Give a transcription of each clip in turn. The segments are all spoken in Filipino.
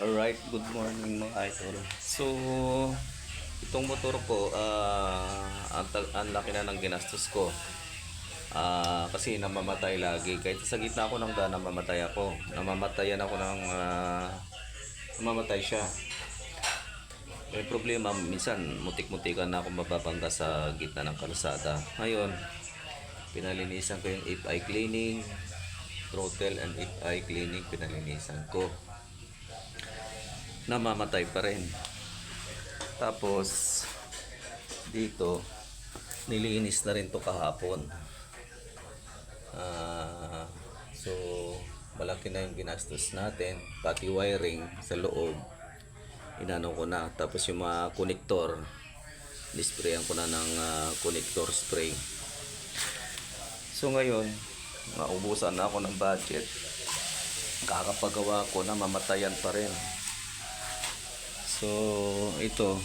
Alright, good morning mga idol. So, itong motor ko, ang laki na ng ginastos ko. Kasi namamatay lagi. Kahit sa gitna ako ng daan, namamatay ako. Namamatayan ako ng, namamatay siya. May problema, minsan mutik-mutikan na ako mababangga sa gitna ng kalsada. Ngayon, pinalinisan ko yung FI cleaning, throttle and FI cleaning, pinalinisan ko. Namamatay pa rin. Tapos dito nilinis na rin to kahapon. So malaki na yung ginastos natin, pati wiring sa loob inano ko na. Tapos yung mga connector, nisprayan ko na ng connector spray. So ngayon maubusan na ako ng budget, kakapagawa ko na mamatayan pa rin. So ito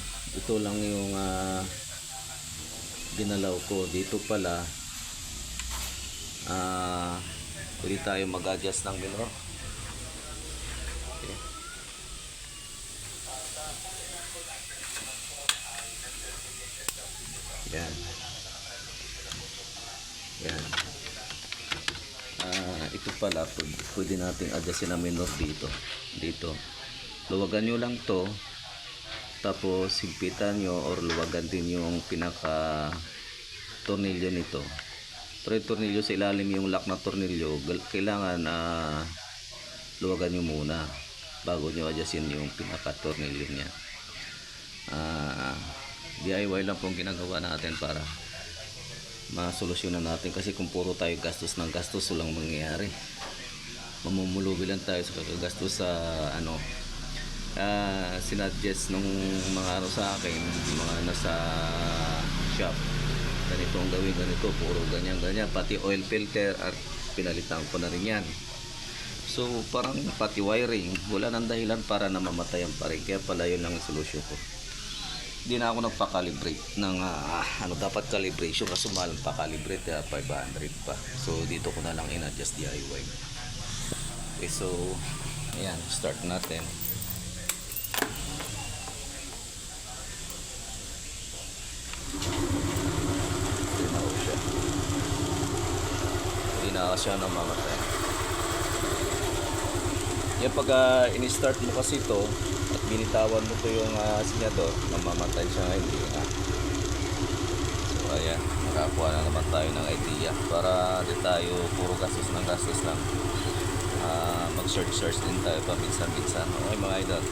lang yung ginalaw ko dito pala. Pwede tayo mag-adjust ng minor. Okay. Yan. Yan. Ito pala pwede nating adjustin ang minor dito. Luwagan nyo lang to, tapos higpitan nyo or luwagan din yung pinaka tornilyo nito. Pero yung tornilyo sa ilalim, yung lock na tornilyo, kailangan luwagan nyo muna bago nyo adjustin yung pinaka tornilyo nya. DIY lang pong ginagawa natin para masolusyonan natin, kasi kung puro tayo gastos ng gastos, walang mangyayari. Mamumulubi lang tayo sa kagagastos sa sinuggest nung mga sa akin, mga nasa shop, ganito ang gawin, ganito, puro ganyan, pati oil filter at pinalitan ko na rin yan. So parang pati wiring, wala nang dahilan para namamatayan pa rin. Kaya pala yun lang ang solusyon ko. Hindi na ako nagpa-calibrate ng dapat calibration, kasi mahal pa-calibrate, 500 pa. So dito ko na lang in-adjust DIY. Okay, so ayan, start natin. Hindi na siya namamatay. Yan, pag in-start mo kasi ito at binitawan mo to yung sinyador, namamatay siya, hindi na. So ayan, nakakuha na naman tayo ng idea para di tayo puro gastos ng gastos lang. Mag-search din tayo paminsan-minsan. Okay mga idol.